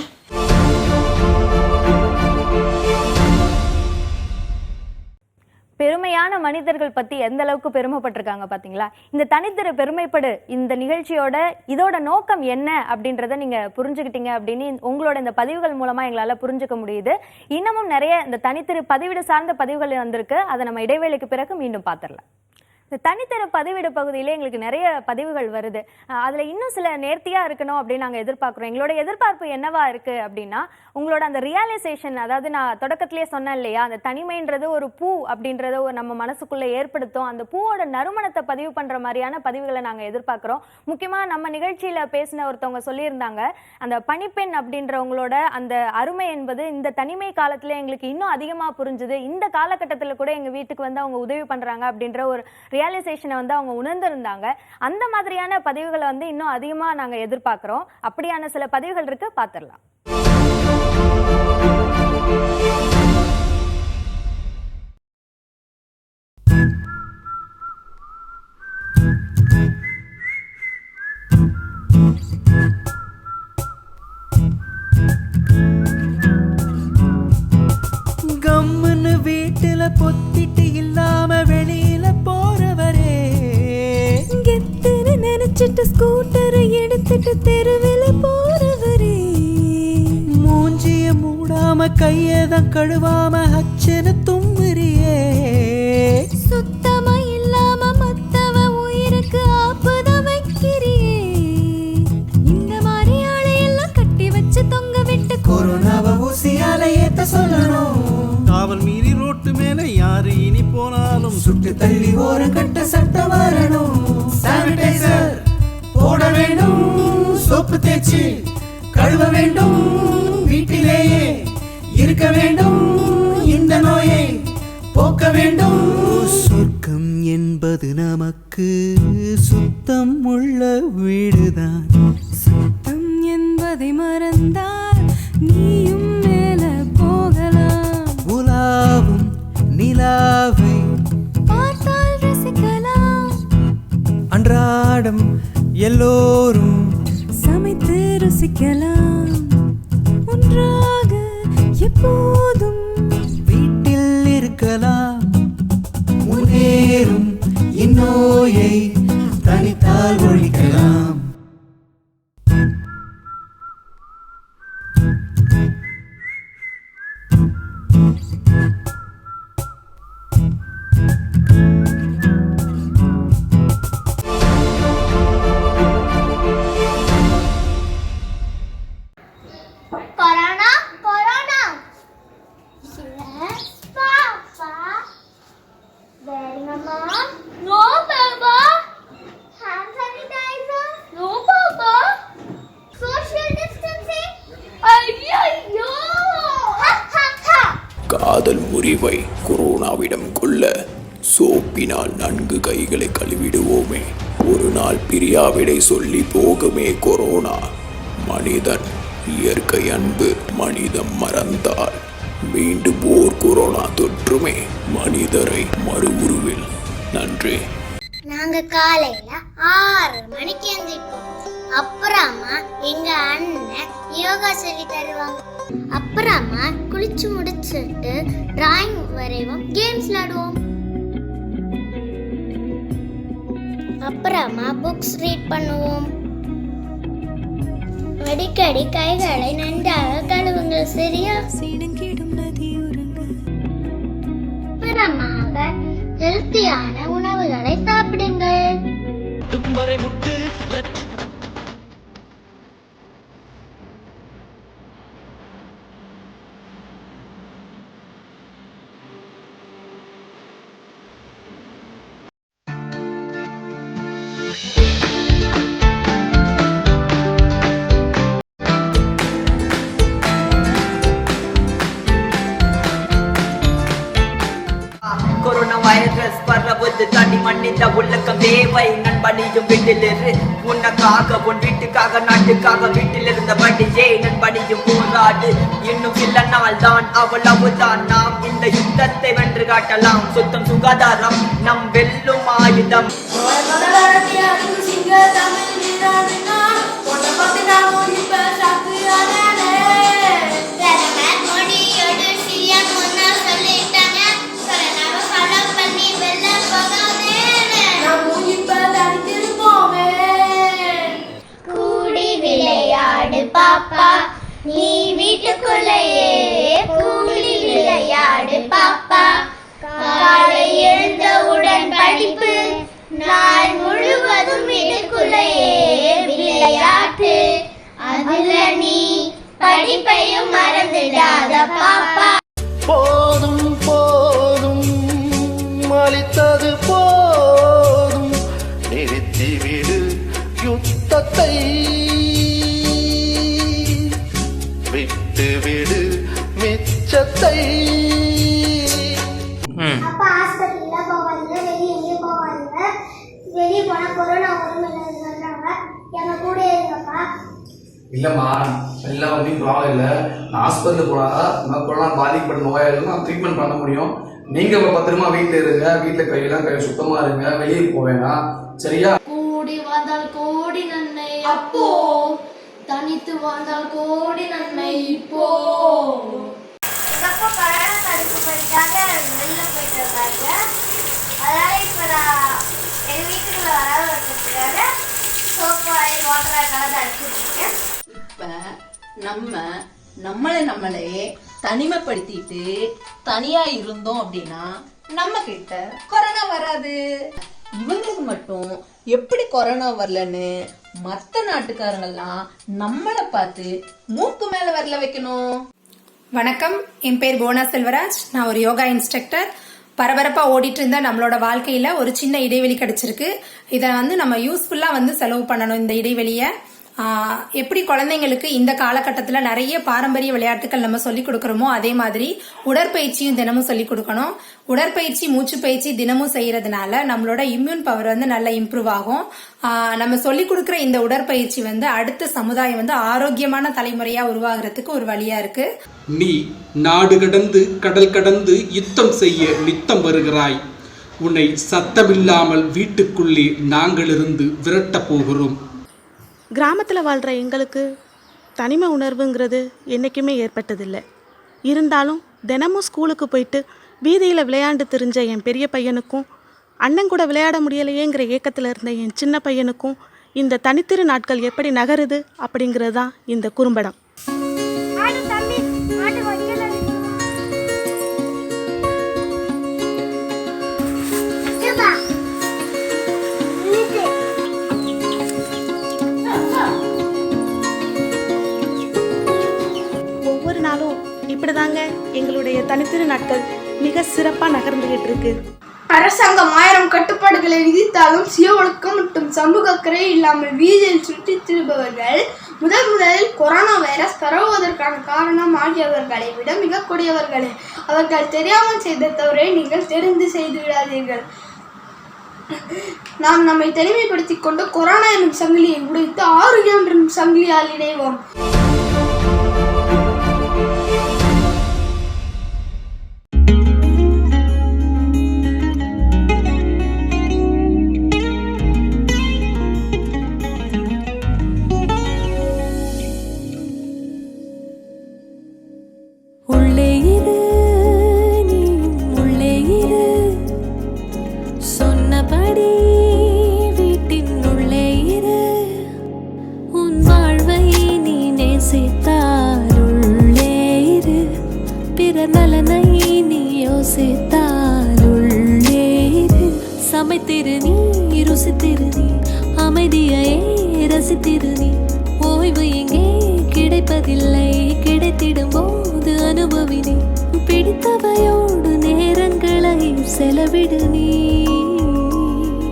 பெருமையான மனிதர்கள் பத்தி எந்த அளவுக்கு பெருமைப்பட்டிருக்காங்க பாத்தீங்களா? இந்த தனித்திரு பெருமைப்படு இந்த நிகழ்ச்சியோட இதோட நோக்கம் என்ன அப்படின்றத நீங்க புரிஞ்சுக்கிட்டீங்க அப்படின்னு உங்களோட இந்த பதிவுகள் மூலமா எங்களால புரிஞ்சுக்க முடியுது. இன்னமும் நிறைய இந்த தனித்திரு பதிவிடு சார்ந்த பதிவுகள் வந்திருக்கு. அதை நம்ம இடைவேளைக்கு பிறகு மீண்டும் பார்த்துடலாம். இந்த தனித்தர பதிவிடு பகுதியில எங்களுக்கு நிறைய பதிவுகள் வருது. அதுல இன்னும் சில நேர்த்தியா இருக்கணும் அப்படின்னு நாங்க எதிர்பார்க்கிறோம். எங்களோட எதிர்பார்ப்பு என்னவா இருக்கு அப்படின்னா, உங்களோட அந்த ரியலைசேஷன், அதாவது நான் தொடக்கத்திலேயே சொன்னேன் இல்லையா, அந்த தனிமைன்றது ஒரு பூ அப்படின்றத நம்ம மனசுக்குள்ள ஏற்படுத்தும். அந்த பூவோட நறுமணத்தை பதிவு பண்ற மாதிரியான பதிவுகளை நாங்க எதிர்பார்க்கிறோம். முக்கியமா நம்ம நிகழ்ச்சியில பேசின ஒருத்தவங்க சொல்லியிருந்தாங்க, அந்த பணிப்பெண் அப்படின்றவங்களோட அந்த அருமை என்பது இந்த தனிமை காலத்துல எங்களுக்கு இன்னும் அதிகமா புரிஞ்சுது. இந்த காலகட்டத்துல கூட எங்க வீட்டுக்கு அவங்க உதவி பண்றாங்க அப்படின்ற ஒரு ரியலைசேஷனை அவங்க உணர்ந்திருந்தாங்க. அந்த மாதிரியான பதிவுகளை இன்னும் அதிகமா நாங்க எதிர்பார்க்கிறோம். அப்படியான சில பதிவுகள் இருக்கு, பார்த்துடலாம். கம்முன்னு வீட்டுல பொத்திட்டு இல்லாம வெளியில போறவரே, கெத்துன்னு நினைச்சிட்டு ஸ்கூட்டரை எடுத்துட்டு தெருவில போறவரே, மூஞ்சிய மூடாம கையதான் கழுவாம ஹச்சுன்னு தும்முறியே, சுத்தமா இல்லாம மத்தவ உயிருக்கு ஆப்புதான் வைக்கிறியே, இந்த மாதிரி ஆளையெல்லாம் கட்டி வச்சு தொங்க விட்டு கொரோனாவை ஊசியால ஏத்த சொல்லணும். காவல் மீறி ரோட்டு மேல யாரு இனி போனாலும் சுட்டு தள்ளி ஓர கட்ட சட்டம் வரணும். சானிடைசர் போட வேண்டும், சோப்பு தேய்ச்சி கழுவ வேண்டும், வீட்டிலேயே இருக்க வேண்டும், இந்த நோயை போக்க வேண்டும். சொர்க்கம் என்பது நமக்கு சுத்தம் உள்ள வீடுதான். சுத்தம் என்பதை மறந்தால் நீயும் மேல போகலாம். உலாவும் நிலாவை பார்த்தால் ரசிக்கலாம். அன்றாடம் எல்லோரும் சமைத்து ருசிக்கலாம். ஒன்றாக எப்போதும் வீட்டில் இருக்கலாம். முன்னேறும் இந்நோயை தனித்தால் ஒழிக்கலாம். காதல் முறிவை கொரோனாவிடம் கொள்ள சோப்பினால் நன்கு கைகளை கழுவிடுவோமே. ஒரு நாள் பிரியாவிடை சொல்லி போகுமே கொரோனா. மனிதன் இயற்கை அன்பு மனிதம் மறந்தால் மீண்டும் ஓர் கொரோனா தொற்றுமே மனிதரை மறு உருவில். நன்றி. நாங்க காலையில 6 மணிக்கு எழுந்திருப்போம். அப்புறமா எங்க அண்ணன் யோகா சொல்லி தருவாங்க. அப்புறமா குளிச்சு முடிச்சுட்டு டிராயிங் வரைவோம், கேம்ஸ் விளையாடுவோம். அப்புறமா புக்ஸ் ரீட் பண்ணுவோம். அடிக்கடி கைகளை நன்றாக கழுவுங்க, சரியா? அப்புறமாக ஹெல்த்தியான உணவுகளை சாப்பிடுங்கள். கொரோனா வைரஸ் பரவுது, தனி மனித உலகம் தேவை. நண்பனியும் வீட்டிலிரு, உனக்காக உன் வீட்டுக்காக நாட்டுக்காக வீட்டில் இருந்தபடியே நண்பனியும் போராடு. இன்னும் சில நாள் தான், அவ்வளவுதான். நாம் இந்த யுத்தத்தை வென்று காட்டலாம். சுத்தம் சுகாதாரம் நம் வெல்லும் ஆயுதம். பாப்பா நீ வீட்டுக்குள்ளேயே கூடி விளையாடு பாப்பா. காலை எழுந்தவுடன் படிப்பு, நாள் முழுவதும் வீட்டுக்குள்ளேயே விளையாட்டு. அதுல நீ படிப்பையும் மறந்துடாத பாப்பா. போதும் போதும் அளித்தது போதும், நிறுத்திவிடு யுத்தத்தை, விட்டுவிடு மிச்சத்தை. அப்பா ஹாஸ்பிட்டல்ல போவாங்க, வெளியே எங்கேயும் போவாங்க. வெளியே போனா கொரோனா வரும் சொல்றாங்க. எங்க கூட இருங்கப்பா. இல்லைம்மா, எல்லாம் ஒன்றும் ப்ராப்ளம் இல்லை. நான் ஹாஸ்பிட்டல் போனால் நான் கொரோனா பாதிக்கப்பட்ட நோயாளிகள் நான் ட்ரீட்மெண்ட் பண்ண முடியும். நீங்கள் இப்போ பத்திரமா வீட்டில் இருங்க, வீட்டில் கையெல்லாம் சுத்தமாக இருங்க, வெளியே போவேனா, சரியா? கூடி வாழ்ந்தால் கோடி நன்மை அப்போ, தனித்து வாழ்ந்தால் கோடி நன்மை இப்போ. எங்க அப்பா கொரோனா தடுப்பு பணிக்காக வெளில போயிட்டு இருந்தாங்க. அதனால இப்ப நான் எங்க வீட்டுக்குள்ள வராத இருக்கிறதுக்காக சோப்பு ஆயில் வாட்டர் கலந்து அடிச்சுட்டு இருக்கேன். இப்ப நம்மளே தனிமைப்படுத்திட்டு தனியா இருந்தோம் அப்படின்னா நம்ம கிட்ட கொரோனா வராது. இவங்களுக்கு மட்டும் எப்படி கொரோனா வரலன்னு மற்ற நாட்டுக்காரங்கெல்லாம் நம்மளை பார்த்து மூக்கு மேல வரல வைக்கணும். வணக்கம், என் பேர் போனா செல்வராஜ். நான் ஒரு யோகா இன்ஸ்ட்ரக்டர். பரபரப்பா ஓடிட்டு இருந்த நம்மளோட வாழ்க்கையில ஒரு சின்ன இடைவெளி கிடைச்சிருக்கு. இதை நம்ம யூஸ்ஃபுல்லா செலவு பண்ணணும். இந்த இடைவெளியை எப்படி குழந்தைங்களுக்கு இந்த காலகட்டத்தில் நிறைய பாரம்பரிய விளையாட்டுகள் நம்ம சொல்லிக் கொடுக்கறோமோ அதே மாதிரி உடற்பயிற்சியும் தினமும் சொல்லிக் கொடுக்கணும். உடற்பயிற்சி, மூச்சு பயிற்சி தினமும் செய்யறதுனால நம்மளோட இம்யூன் பவர் நல்லா இம்ப்ரூவ் ஆகும். நம்ம சொல்லிக் கொடுக்குற இந்த உடற்பயிற்சி அடுத்த சமுதாயம் ஆரோக்கியமான தலைமுறையா உருவாகிறதுக்கு ஒரு வழியா இருக்கு. நீ நாடு கடந்து கடல் கடந்து யுத்தம் செய்ய நித்தம் வருகிறாய். உன்னை சத்தமில்லாமல் வீட்டுக்குள்ளே நாங்கள் இருந்து விரட்ட போகிறோம். கிராமத்தில் வாழ்கிற எங்களுக்கு தனிமை உணர்வுங்கிறது என்றைக்குமே ஏற்பட்டதில்லை. இருந்தாலும் தினமும் ஸ்கூலுக்கு போயிட்டு வீதியில் விளையாண்டு தெரிஞ்ச என் பெரிய பையனுக்கும், அண்ணன் கூட விளையாட முடியலையேங்கிற ஏக்கத்தில் இருந்த என் சின்ன பையனுக்கும் இந்த தனித்திரு நாட்கள் எப்படி நகருது அப்படிங்கிறது தான் இந்த குறும்படம். ஒவ்வொரு நாளும் இப்படிதாங்க எங்களுடைய தனித்திரு நாட்கள் மிக சிறப்பாக நகர்ந்துகிட்டு இருக்கு. அரசாங்கம் 1000 கட்டுப்பாடுகளை விதித்தாலும் சுய ஒழுக்கம் மற்றும் சமூக அக்கறை இல்லாமல் வீதியில் சுற்றித் திரிபவர்கள் முதலில் கொரோனா வைரஸ் பரவுவதற்கான காரணம் ஆகியவர்களை விட மிக கொடியவர்களே. அவர்கள் தெரியாமல் செய்த தவறை நீங்கள் தெரிந்து செய்து விடாதீர்கள். நாம் நம்மை தனிமைப்படுத்திக் கொண்டு கொரோனா எனும் சங்கிலியை உடைத்து ஆரோக்கியம் எனும் சங்கிலியால் இணைவோம். சமைத்திரு நீ, ருசித்திரு நீ, அமைதியை ரசித்திரு நீ. ஓய்வு எங்கே கிடைப்பதில்லை, கிடைத்திடும் போது அனுபவினி. பிடித்தவையோடு நேரங்களை செலவிடு நீ.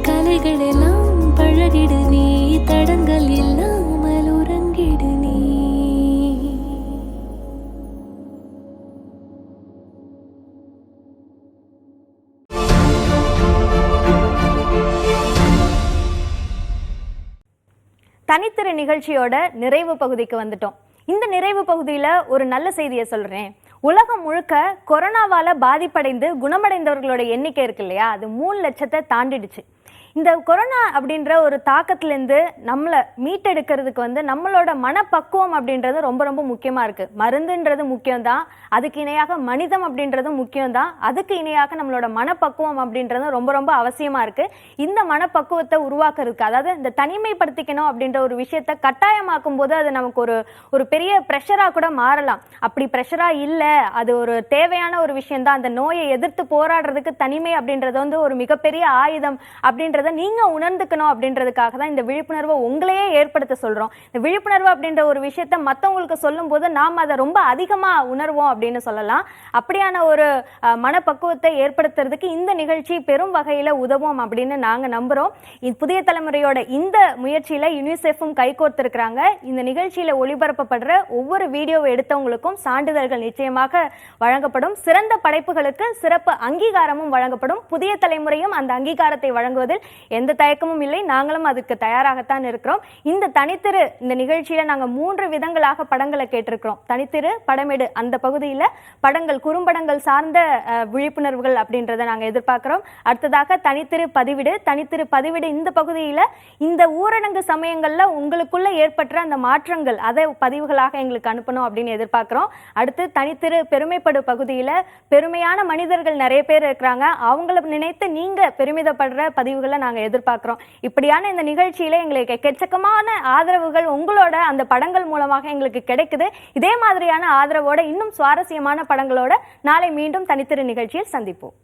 கலைகளெல்லாம் பழகிடு நீ, தடங்கள் இல்லாமல் உறங்கிடு நீ. தனித்திரு நிகழ்ச்சியோட நிறைவு பகுதிக்கு வந்துட்டோம். இந்த நிறைவு பகுதியில ஒரு நல்ல செய்தியை சொல்றேன். உலகம் முழுக்க கொரோனாவால பாதிப்படைந்து குணமடைந்தவர்களோட எண்ணிக்கை இருக்கு இல்லையா, அது 3 லட்சத்தை தாண்டிடுச்சு. இந்த கொரோனா அப்படின்ற ஒரு தாக்கத்திலேருந்து நம்மளை மீட்டெடுக்கிறதுக்கு நம்மளோட மனப்பக்குவம் அப்படின்றது ரொம்ப ரொம்ப முக்கியமாக இருக்குது. மருந்துன்றது முக்கியம்தான், அதுக்கு இணையாக மனிதம் அப்படின்றதும் முக்கியம்தான், அதுக்கு இணையாக நம்மளோட மனப்பக்குவம் அப்படின்றதும் ரொம்ப ரொம்ப அவசியமாக இருக்குது. இந்த மனப்பக்குவத்தை உருவாக்குறதுக்கு, அதாவது இந்த தனிமைப்படுத்திக்கணும் அப்படின்ற ஒரு விஷயத்தை கட்டாயமாக்கும் போது அது நமக்கு ஒரு பெரிய ப்ரெஷராக கூட மாறலாம். அப்படி ப்ரெஷராக இல்லை, அது ஒரு தேவையான ஒரு விஷயம்தான். அந்த நோயை எதிர்த்து போராடுறதுக்கு தனிமை அப்படின்றது ஒரு மிகப்பெரிய ஆயுதம் அப்படின்ற நீங்க உணர்ந்துக்கணும் அப்படின்றதுக்காக தான் இந்த விழிப்புணர்வை உங்களையே ஏற்படுத்த சொல்றோம். இந்த விழிப்புணர்வு அப்படின்ற ஒரு விஷயத்த மற்றவங்களுக்கு சொல்லும் போது நாம் அதை ரொம்ப அதிகமா உணர்வோம் அப்படின்னு சொல்லலாம். அப்படியான ஒரு மனப்பக்குவத்தை ஏற்படுத்துறதுக்கு இந்த நிகழ்ச்சி பெரும் வகையில உதவும் அப்படின்னு நாங்க நம்புறோம். புதிய தலைமுறையோட இந்த முயற்சியில யுனிசெஃபும் கைகோர்த்திருக்கிறாங்க. இந்த நிகழ்ச்சியில ஒளிபரப்பப்படுற ஒவ்வொரு வீடியோவை எடுத்தவங்களுக்கும் சான்றிதழ்கள் நிச்சயமாக வழங்கப்படும். சிறந்த படைப்புகளுக்கு சிறப்பு அங்கீகாரமும் வழங்கப்படும். புதிய தலைமுறையும் அந்த அங்கீகாரத்தை வழங்குவதில் எந்த தயக்கமும் இல்லை. நாங்களும் அதுக்கு தயாராகத்தான் இருக்கிறோம். இந்த தனித்திரு இந்த நிகழ்ச்சியில நாங்க 3 விதங்களாக படங்களை கேட்டிருக்கிறோம். தனித்திரு படமெடு அந்த பகுதியில படங்கள், குறும்படங்கள் சார்ந்த விழிப்புணர்வுகள் அப்படின்றத நாங்க எதிர்பார்க்கிறோம். அடுத்ததாக தனித்திரு பதிவிடு இந்த பகுதியில இந்த ஊரடங்கு சமயங்கள்ல உங்களுக்குள்ள ஏற்பட்ட அந்த மாற்றங்கள் அதை பதிவுகளாக எங்களுக்கு அனுப்பணும் அப்படின்னு எதிர்பார்க்கிறோம். அடுத்து தனித்திரு பெருமைப்படு பகுதியில பெருமையான மனிதர்கள் நிறைய பேர் இருக்கிறாங்க, அவங்களை நினைத்து நீங்க பெருமிதப்படுற பதிவுகளை நாங்க எதிர்பார்க்கிறோம். இப்படியான இந்த நிகழ்ச்சியில எங்களுக்கு எக்கச்சக்கமான ஆதரவுகள் உங்களோட அந்த படங்கள் மூலமாக எங்களுக்கு கிடைக்குது. இதே மாதிரியான ஆதரவோட இன்னும் சுவாரஸ்யமான படங்களோட நாளை மீண்டும் தனித்திரு நிகழ்ச்சியில் சந்திப்போம்.